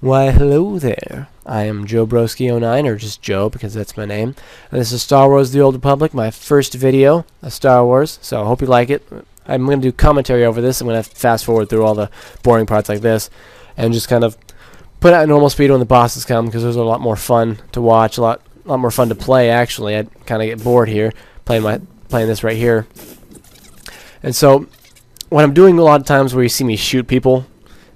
Why, hello there. I am Joe Broski09, or just Joe because that's my name. And this is Star Wars The Old Republic, my first video of Star Wars, so I hope you like it. I'm going to do commentary over this. I'm going to fast forward through all the boring parts like this and just kind of put out normal speed when the bosses come, because those are a lot more fun to watch, a lot more fun to play, actually. I kind of get bored here playing this right here. And so what I'm doing a lot of times where you see me shoot people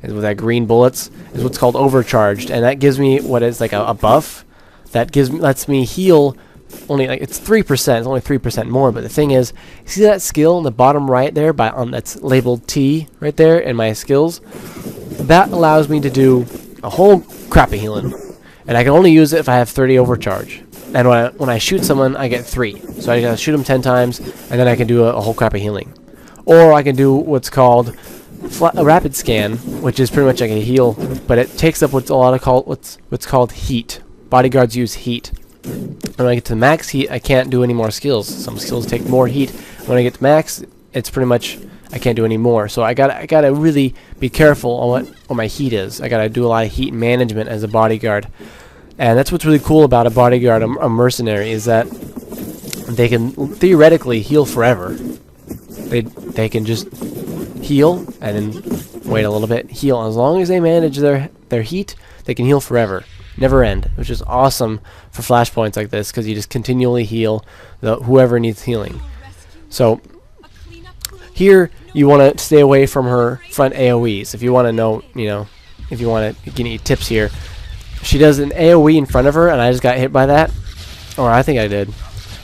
with that green bullets is what's called overcharged, and that gives me what is like a buff that lets me heal only, like, it's 3%, it's only 3% more. But the thing is, you see that skill in the bottom right there that's labeled T right there in my skills? That allows me to do a whole crap of healing, and I can only use it if I have 30 overcharge. And when I shoot someone, I get 3, so I gotta shoot them 10 times, and then I can do a whole crap of healing. Or I can do what's called a rapid scan, which is pretty much like a heal, but it takes up what's called heat. Bodyguards use heat. And when I get to max heat, I can't do any more skills. Some skills take more heat. When I get to max, it's pretty much I can't do any more. So I gotta really be careful on what my heat is. I gotta do a lot of heat management as a bodyguard, and that's what's really cool about a bodyguard, a mercenary, is that they can theoretically heal forever. They can just heal and then wait a little bit, heal. As long as they manage their heat, they can heal forever, never end, which is awesome for flashpoints like this, because you just continually heal whoever needs healing. So here you want to stay away from her front AoEs. If you want to know, if you want to get any tips here, she does an AoE in front of her, and I just got hit by that, or I think I did.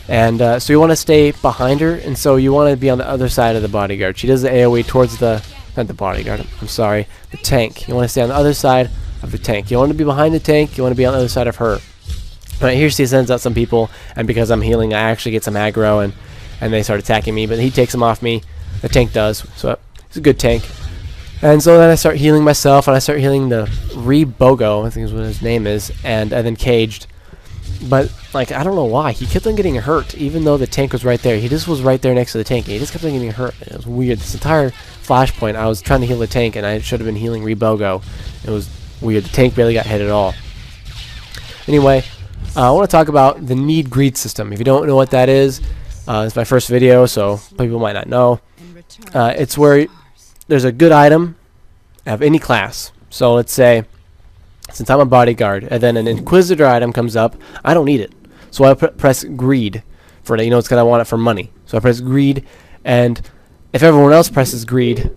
And so you want to stay behind her, and so you want to be on the other side of the bodyguard. She does the AoE towards not the bodyguard, I'm sorry, the tank. You want to stay on the other side of the tank. You want to be behind the tank, you want to be on the other side of her. Right here she sends out some people, and because I'm healing, I actually get some aggro, and they start attacking me, but he takes them off me. The tank does, so it's a good tank. And so then I start healing myself, and I start healing the Rebogo, I think is what his name is, and then Caged. But, like, I don't know why. He kept on getting hurt, even though the tank was right there. He just was right there next to the tank, and he just kept on getting hurt. It was weird. This entire flashpoint, I was trying to heal the tank, and I should have been healing Rebogo. It was weird. The tank barely got hit at all. Anyway, I want to talk about the need-greed system. If you don't know what that is, it's my first video, so people might not know. It's where there's a good item of any class. So let's say, since I'm a bodyguard, and then an Inquisitor item comes up, I don't need it. So I press greed for it. It's because I want it for money. So I press greed, and if everyone else presses greed,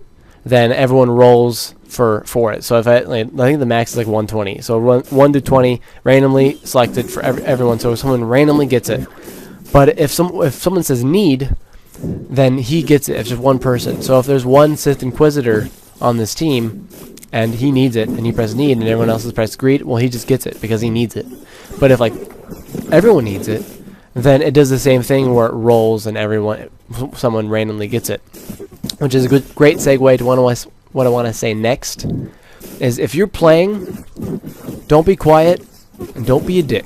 then everyone rolls for it. So if I think the max is like 120. So 1 to 20 randomly selected for everyone. So someone randomly gets it. But if someone says need, then he gets it if just one person. So if there's one Sith Inquisitor on this team, and he needs it, and he presses need, and everyone else has pressed greed, well, he just gets it because he needs it. But if, like, everyone needs it, then it does the same thing where it rolls and someone randomly gets it. Which is a great segue to what I want to say next, is if you're playing, don't be quiet, and don't be a dick.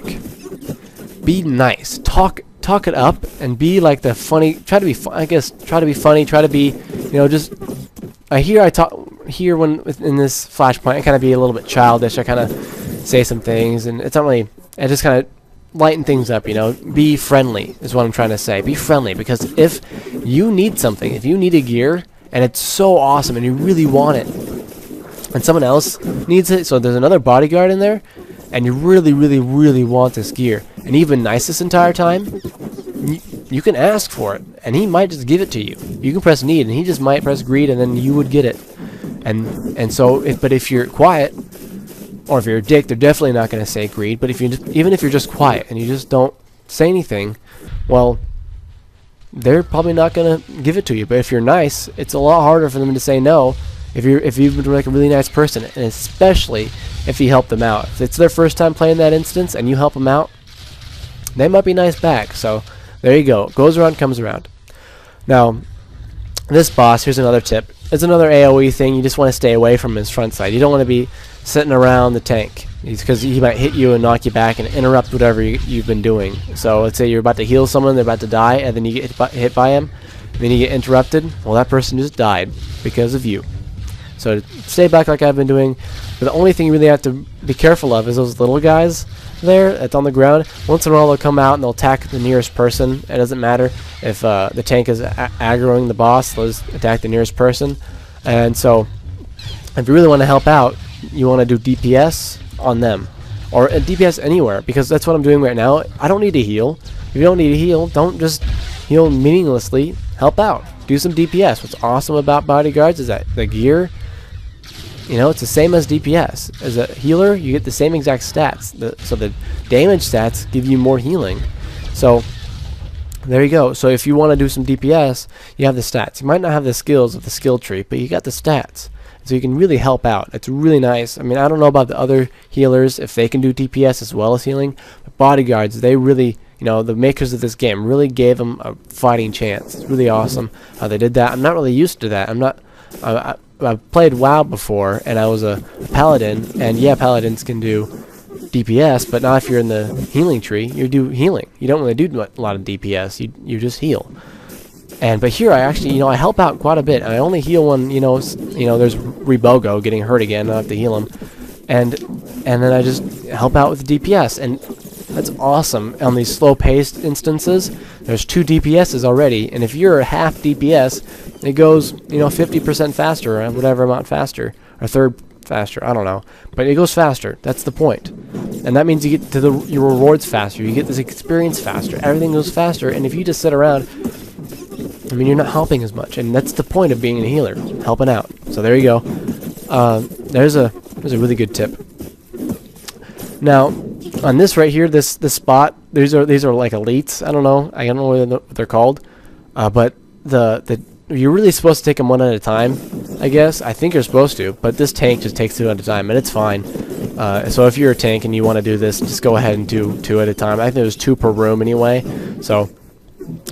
Be nice. Talk it up, and be like the funny, try to be funny, try to be, just, here when in this flashpoint, I kind of be a little bit childish. I kind of say some things, and it's not really, I just kind of lighten things up, Be friendly is what I'm trying to say. Be friendly, because if you need something, if you need a gear, and it's so awesome, and you really want it, and someone else needs it, so there's another bodyguard in there, and you really, really, really want this gear, and you've been nice this entire time, you can ask for it, and he might just give it to you. You can press need, and he just might press greed, and then you would get it. And so, if you're quiet, or if you're a dick, they're definitely not going to say greed. But even if you're just quiet and you just don't say anything, well, they're probably not going to give it to you. But if you're nice, it's a lot harder for them to say no. If you've been like a really nice person, and especially if you help them out. If it's their first time playing that instance and you help them out, they might be nice back. So there you go. Goes around, comes around. Now, this boss, here's another tip. It's another AoE thing. You just want to stay away from his front side. You don't want to be sitting around the tank, because he might hit you and knock you back and interrupt whatever you've been doing. So let's say you're about to heal someone, they're about to die, and then you get hit by him, and then you get interrupted. Well, that person just died because of you. So stay back like I've been doing. But the only thing you really have to be careful of is those little guys there that's on the ground. Once in a while they'll come out and they'll attack the nearest person. It doesn't matter if the tank is aggroing the boss, they'll just attack the nearest person. And so if you really want to help out, you want to do DPS on them. Or DPS anywhere, because that's what I'm doing right now. I don't need to heal. If you don't need to heal, don't just heal meaninglessly. Help out. Do some DPS. What's awesome about bodyguards is that the gear, you know, it's the same as DPS. As a healer, you get the same exact stats. So the damage stats give you more healing. So there you go. So if you want to do some DPS, you have the stats. You might not have the skills of the skill tree, but you got the stats. So you can really help out. It's really nice. I mean, I don't know about the other healers, if they can do DPS as well as healing. But bodyguards, they really, you know, the makers of this game really gave them a fighting chance. It's really awesome how they did that. I'm not really used to that. I'm not... I played WoW before, and I was a paladin, and yeah, paladins can do DPS, but not if you're in the healing tree. You do healing. You don't really do a lot of DPS. You just heal. But here I actually, you know, I help out quite a bit. I only heal when, you know, there's Rebogo getting hurt again. I have to heal him, and then I just help out with the DPS, and that's awesome. On these slow-paced instances, there's 2 DPSs already, and if you're half DPS, it goes, you know, 50% faster, or whatever amount faster, or third faster. I don't know, but it goes faster. That's the point, and that means you get to your rewards faster. You get this experience faster. Everything goes faster, and if you just sit around, I mean, you're not helping as much, and that's the point of being a healer, helping out. So there you go. There's a really good tip. Now, on this right here, this spot, these are like elites. I don't know what they're called, but you're really supposed to take them one at a time, I guess. I think you're supposed to, but this tank just takes 2 at a time, and it's fine. So if you're a tank and you want to do this, just go ahead and do 2 at a time. I think there's 2 per room anyway, so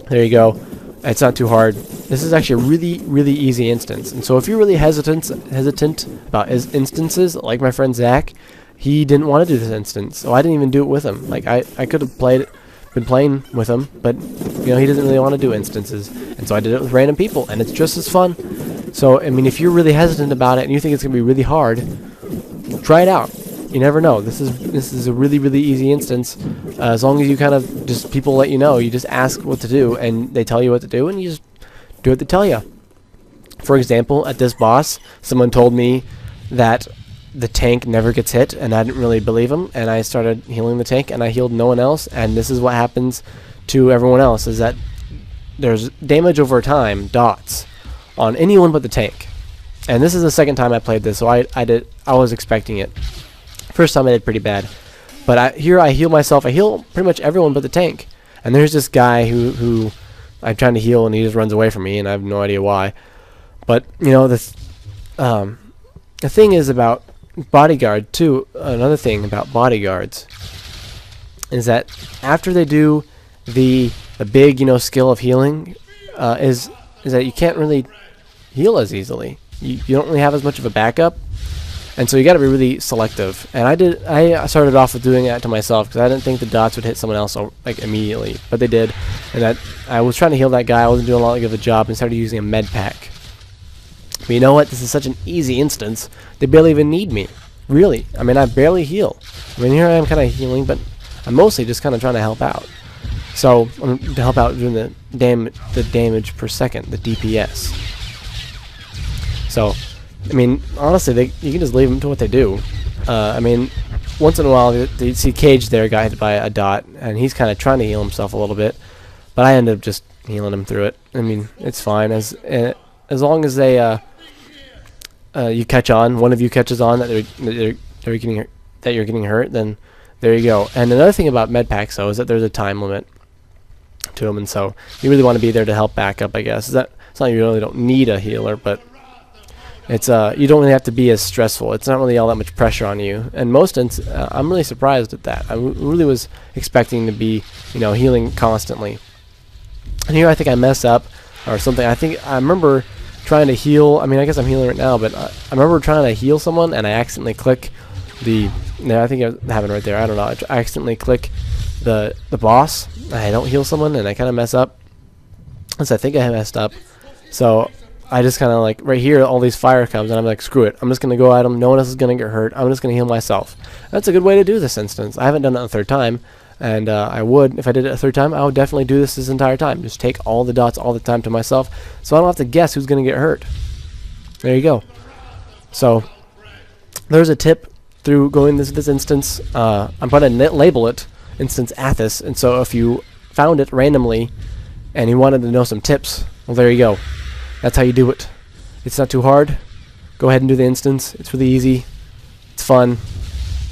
there you go. It's not too hard. This is actually a really, really easy instance. And so if you're really hesitant about his instances, like my friend Zach, he didn't want to do this instance, so I didn't even do it with him. Like I could have been playing with him, but you know, he doesn't really want to do instances, and so I did it with random people, and it's just as fun. So I mean, if you're really hesitant about it and you think it's gonna be really hard, try it out. You never know. This is a really, really easy instance. As long as you kind of just, people let you know, you just ask what to do, and they tell you what to do, and you just do what they tell you. For example, at this boss, someone told me that the tank never gets hit, and I didn't really believe him, and I started healing the tank, and I healed no one else, and this is what happens to everyone else, is that there's damage over time, dots, on anyone but the tank. And this is the second time I played this, so I was expecting it. First time I did pretty bad, but here I heal myself. I heal pretty much everyone but the tank. And there's this guy who I'm trying to heal, and he just runs away from me, and I have no idea why. But you know, the thing is about bodyguard too. Another thing about bodyguards is that after they do the big, you know, skill of healing, is that you can't really heal as easily. You don't really have as much of a backup. And so you got to be really selective. And I started off with doing that to myself because I didn't think the dots would hit someone else like immediately, but they did. And that I was trying to heal that guy. I wasn't doing a lot of a job, and started using a med pack. But you know what? This is such an easy instance. They barely even need me. Really. I mean, I barely heal. I mean, here I am kind of healing, but I'm mostly just kind of trying to help out. So to help out doing the damage per second, the DPS. So, I mean, honestly, you can just leave them to what they do. I mean, once in a while, you see Cage there got hit by a dot, and he's kind of trying to heal himself a little bit, but I end up just healing him through it. I mean, it's fine as long as they you catch on, one of you catches on that you're getting hurt, then there you go. And another thing about med packs though is that there's a time limit to them, and so you really want to be there to help back up, I guess. It's not you really don't need a healer, but it's you don't really have to be as stressful. It's not really all that much pressure on you. And I'm really surprised at that. I really was expecting to be, you know, healing constantly. And here I think I mess up or something. I remember trying to heal. I mean, I guess I'm healing right now, but I remember trying to heal someone, and I accidentally click the. No, I think it happened right there. I don't know. I accidentally click the boss. I don't heal someone, and I kind of mess up. So I think I messed up. So I just kind of like, right here, all these fire comes, and I'm like, screw it. I'm just going to go at them. No one else is going to get hurt. I'm just going to heal myself. That's a good way to do this instance. I haven't done it a third time, and I would, if I did it a third time, I would definitely do this entire time. Just take all the dots all the time to myself, so I don't have to guess who's going to get hurt. There you go. So, there's a tip through going this instance. I'm going to label it instance Athiss, and so if you found it randomly and you wanted to know some tips, well, there you go. That's how you do it. It's not too hard. Go ahead and do the instance. It's really easy. It's fun.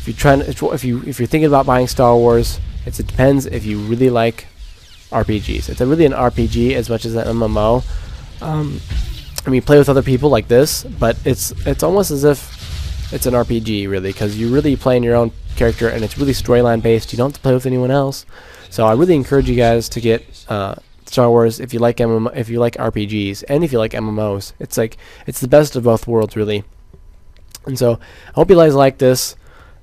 If you're thinking about buying Star Wars, it depends if you really like RPGs. It's really an RPG as much as an MMO. I mean, you play with other people like this, but it's almost as if it's an RPG, really, because you're really playing your own character, and it's really storyline based. You don't have to play with anyone else. So I really encourage you guys to get Star Wars if you like if you like RPGs, and if you like MMOs. It's the best of both worlds, really. And so I hope you guys like this.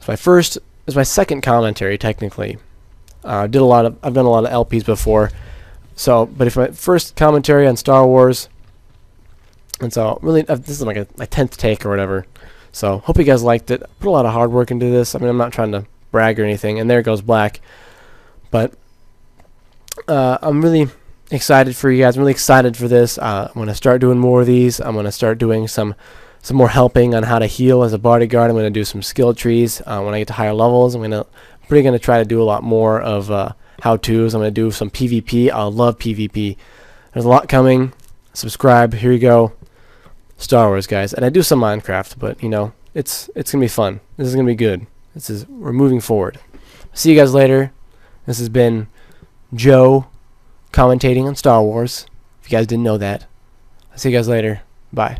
It's my second commentary, technically. I've done a lot of LPs before. So, but if my first commentary on Star Wars, and so really this is like my 10th take or whatever. So hope you guys liked it. I put a lot of hard work into this. I mean, I'm not trying to brag or anything. And there goes black. But I'm really excited for you guys. I'm really excited for this. I'm going to start doing more of these. I'm going to start doing some more helping on how to heal as a bodyguard. I'm going to do some skill trees when I get to higher levels. I'm pretty going to try to do a lot more of how-tos. I'm going to do some PvP. I love PvP. There's a lot coming. Subscribe. Here you go. Star Wars, guys. And I do some Minecraft, but, you know, it's going to be fun. This is going to be good. We're moving forward. See you guys later. This has been Joe commentating on Star Wars. If you guys didn't know that. I'll see you guys later. Bye.